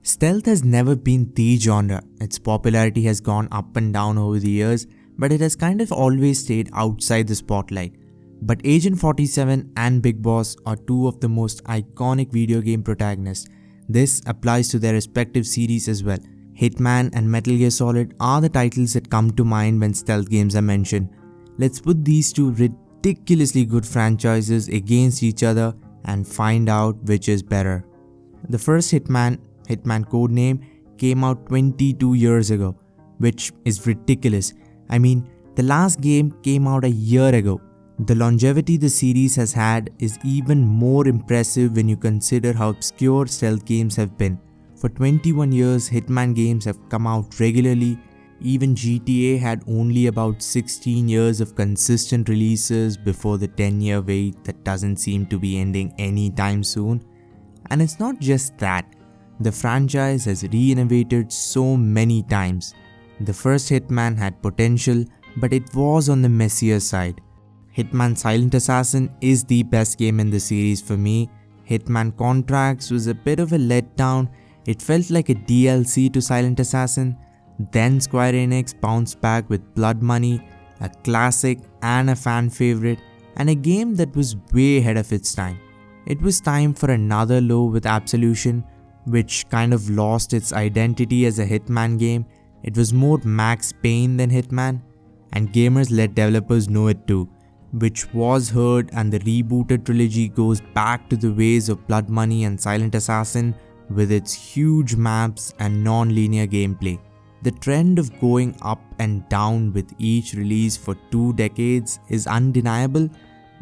Stealth has never been the genre. Its popularity has gone up and down over the years, but it has kind of always stayed outside the spotlight. But Agent 47 and Big Boss are two of the most iconic video game protagonists. This applies to their respective series as well. Hitman and Metal Gear Solid are the titles that come to mind when stealth games are mentioned. Let's put these two ridiculously good franchises against each other and find out which is better. The first Hitman Codename, came out 22 years ago, which is ridiculous. I mean, the last game came out a year ago. The longevity the series has had is even more impressive when you consider how obscure stealth games have been. For 21 years, Hitman games have come out regularly. Even GTA had only about 16 years of consistent releases before the 10-year wait that doesn't seem to be ending anytime soon. And it's not just that. The franchise has re-innovated so many times. The first Hitman had potential, but it was on the messier side. Hitman Silent Assassin is the best game in the series for me. Hitman Contracts was a bit of a letdown. It felt like a DLC to Silent Assassin. Then Square Enix bounced back with Blood Money, a classic and a fan favorite, and a game that was way ahead of its time. It was time for another low with Absolution, which kind of lost its identity as a Hitman game. It was more Max Payne than Hitman, and gamers let developers know it too, which was heard, and the rebooted trilogy goes back to the ways of Blood Money and Silent Assassin with its huge maps and non-linear gameplay. The trend of going up and down with each release for 2 decades is undeniable,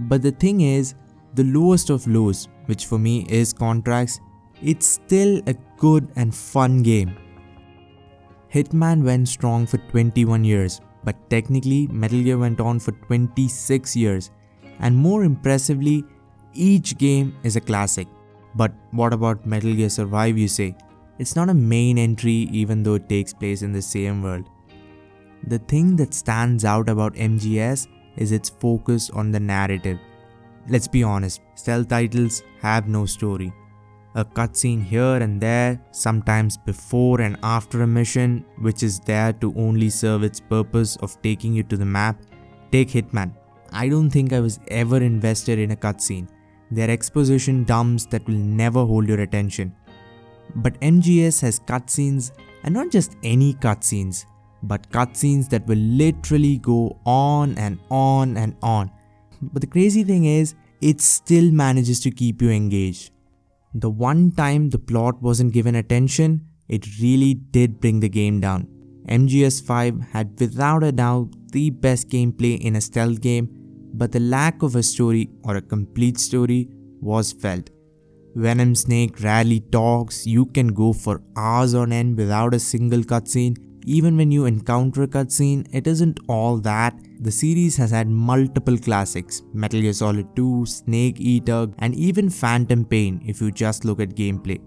but the thing is, the lowest of lows, which for me is Contracts, it's still a good and fun game. Hitman went strong for 21 years, but technically Metal Gear went on for 26 years, and more impressively, each game is a classic. But what about Metal Gear Survive, you say? It's not a main entry even though it takes place in the same world. The thing that stands out about MGS is its focus on the narrative. Let's be honest, stealth titles have no story. A cutscene here and there, sometimes before and after a mission, which is there to only serve its purpose of taking you to the map. Take Hitman. I don't think I was ever invested in a cutscene. They're exposition dumps that will never hold your attention. But MGS has cutscenes, and not just any cutscenes, but cutscenes that will literally go on and on and on. But the crazy thing is, it still manages to keep you engaged. The one time the plot wasn't given attention, it really did bring the game down. MGS 5 had without a doubt the best gameplay in a stealth game, but the lack of a story or a complete story was felt. Venom Snake rarely talks, you can go for hours on end without a single cutscene. Even when you encounter a cutscene, it isn't all that. The series has had multiple classics, Metal Gear Solid 2, Snake Eater, and even Phantom Pain if you just look at gameplay.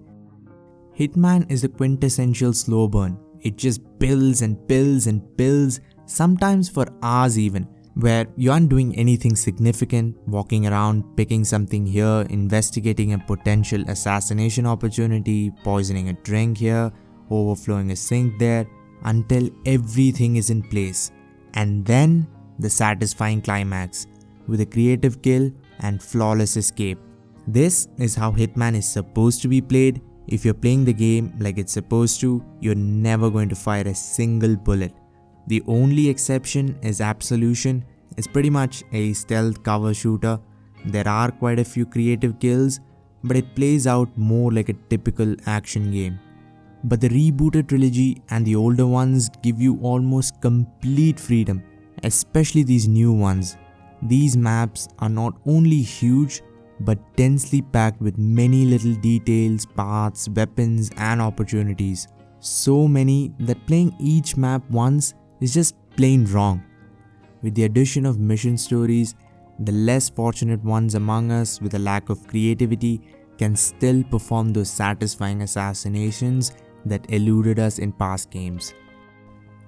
Hitman is the quintessential slow burn. It just builds and builds and builds, sometimes for hours even, where you aren't doing anything significant, walking around, picking something here, investigating a potential assassination opportunity, poisoning a drink here, overflowing a sink there, until everything is in place. And then the satisfying climax, with a creative kill and flawless escape. This is how Hitman is supposed to be played. If you're playing the game like it's supposed to, you're never going to fire a single bullet. The only exception is Absolution. It's pretty much a stealth cover shooter. There are quite a few creative kills, but it plays out more like a typical action game. But the rebooted trilogy and the older ones give you almost complete freedom, especially these new ones. These maps are not only huge, but densely packed with many little details, paths, weapons, and opportunities. So many that playing each map once is just plain wrong. With the addition of mission stories, the less fortunate ones among us with a lack of creativity can still perform those satisfying assassinations that eluded us in past games.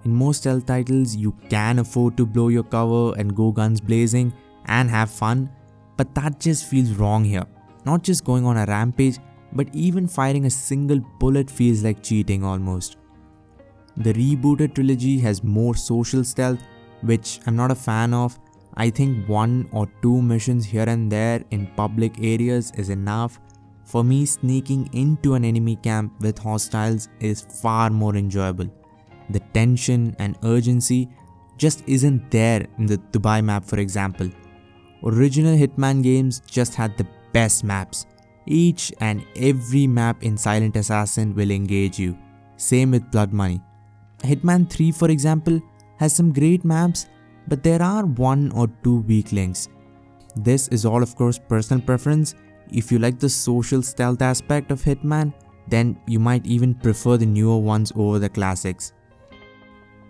In most stealth titles, you can afford to blow your cover and go guns blazing and have fun, but that just feels wrong here. Not just going on a rampage, but even firing a single bullet feels like cheating almost. The rebooted trilogy has more social stealth, which I'm not a fan of. I think 1 or 2 missions here and there in public areas is enough. For me, sneaking into an enemy camp with hostiles is far more enjoyable. The tension and urgency just isn't there in the Dubai map, for example. Original Hitman games just had the best maps. Each and every map in Silent Assassin will engage you. Same with Blood Money. Hitman 3, for example, has some great maps, but there are 1 or 2 weak links. This is all, of course, personal preference. If you like the social stealth aspect of Hitman, then you might even prefer the newer ones over the classics.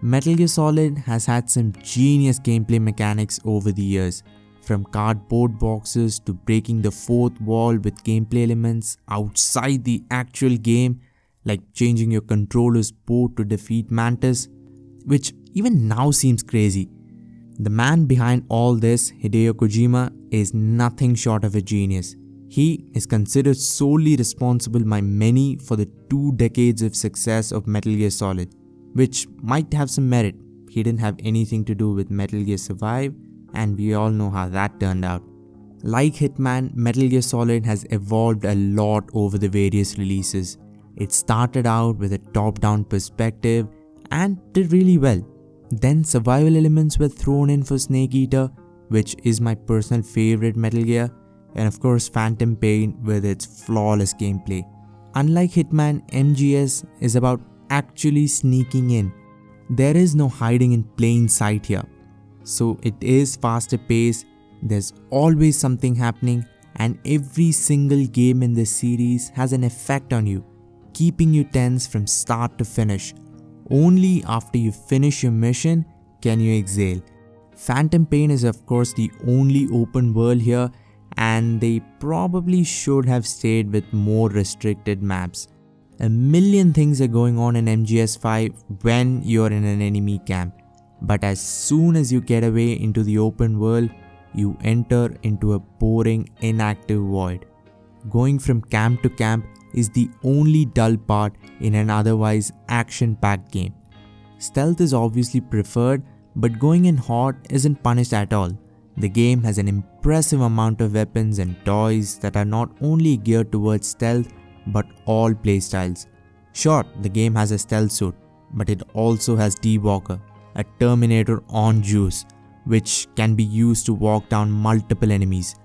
Metal Gear Solid has had some genius gameplay mechanics over the years, from cardboard boxes to breaking the fourth wall with gameplay elements outside the actual game, like changing your controller's port to defeat Mantis, which even now seems crazy. The man behind all this, Hideo Kojima, is nothing short of a genius. He is considered solely responsible by many for the 2 decades of success of Metal Gear Solid, which might have some merit. He didn't have anything to do with Metal Gear Survive, and we all know how that turned out. Like Hitman, Metal Gear Solid has evolved a lot over the various releases. It started out with a top-down perspective and did really well. Then survival elements were thrown in for Snake Eater, which is my personal favorite Metal Gear, and of course Phantom Pain with its flawless gameplay. Unlike Hitman, MGS is about actually sneaking in. There is no hiding in plain sight here. So it is faster paced, there's always something happening, and every single game in this series has an effect on you, keeping you tense from start to finish. Only after you finish your mission can you exhale. Phantom Pain is of course the only open world here, and they probably should have stayed with more restricted maps. A million things are going on in MGS5 when you're in an enemy camp, but as soon as you get away into the open world, you enter into a boring, inactive void. Going from camp to camp is the only dull part in an otherwise action-packed game. Stealth is obviously preferred, but going in hot isn't punished at all. The game has an impressive amount of weapons and toys that are not only geared towards stealth, but all playstyles. Sure, the game has a stealth suit, but it also has Dewalker, a Terminator on juice, which can be used to walk down multiple enemies.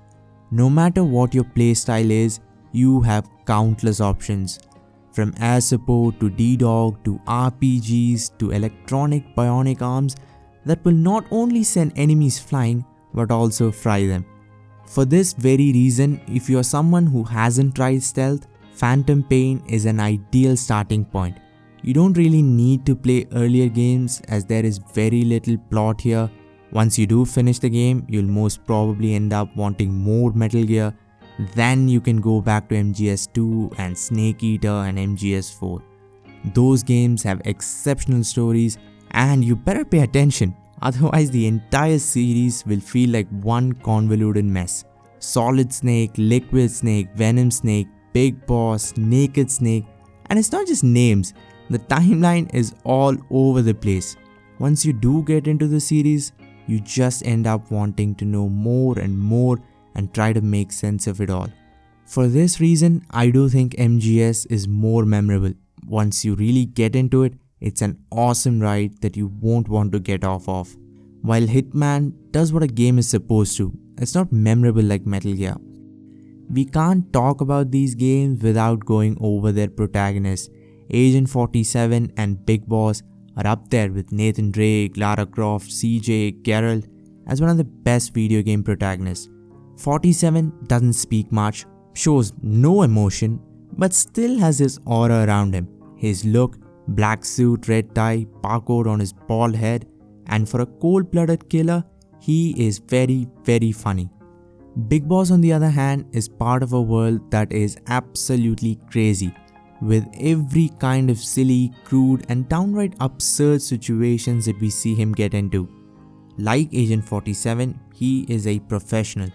No matter what your playstyle is, you have countless options. From air support to D-Dog to RPGs to electronic bionic arms that will not only send enemies flying but also fry them. For this very reason, if you are someone who hasn't tried stealth, Phantom Pain is an ideal starting point. You don't really need to play earlier games as there is very little plot here. Once you do finish the game, you'll most probably end up wanting more Metal Gear. Then you can go back to MGS2 and Snake Eater and MGS4. Those games have exceptional stories and you better pay attention, otherwise the entire series will feel like one convoluted mess. Solid Snake, Liquid Snake, Venom Snake, Big Boss, Naked Snake, and it's not just names, the timeline is all over the place. Once you do get into the series, you just end up wanting to know more and more and try to make sense of it all. For this reason, I do think MGS is more memorable. Once you really get into it, it's an awesome ride that you won't want to get off of. While Hitman does what a game is supposed to, it's not memorable like Metal Gear. We can't talk about these games without going over their protagonists. Agent 47 and Big Boss are up there with Nathan Drake, Lara Croft, CJ, Geralt as one of the best video game protagonists. 47 doesn't speak much, shows no emotion, but still has his aura around him. His look, black suit, red tie, parkour on his bald head, and for a cold-blooded killer, he is very, very funny. Big Boss on the other hand is part of a world that is absolutely crazy, with every kind of silly, crude and downright absurd situations that we see him get into. Like Agent 47, he is a professional.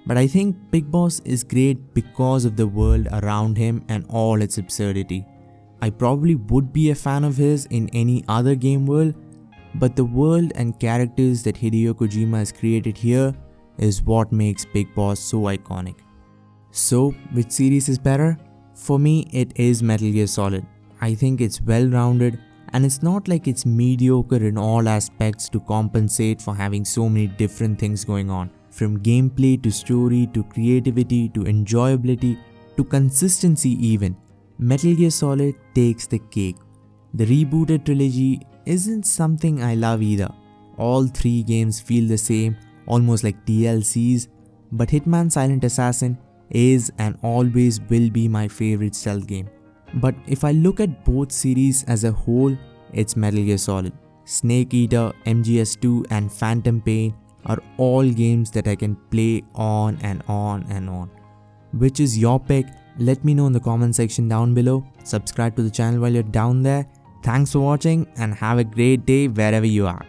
But I think Big Boss is great because of the world around him and all its absurdity. I probably would be a fan of his in any other game world, but the world and characters that Hideo Kojima has created here is what makes Big Boss so iconic. So, which series is better? For me, it is Metal Gear Solid. I think it's well-rounded, and it's not like it's mediocre in all aspects to compensate for having so many different things going on. From gameplay to story to creativity to enjoyability to consistency even, Metal Gear Solid takes the cake. The rebooted trilogy isn't something I love either. All three games feel the same, almost like DLCs, but Hitman Silent Assassin is and always will be my favorite stealth game. But if I look at both series as a whole, it's Metal Gear Solid. Snake Eater, MGS2 and Phantom Pain are all games that I can play on and on and on. Which is your pick? Let me know in the comment section down below. Subscribe to the channel while you're down there. Thanks for watching and have a great day wherever you are.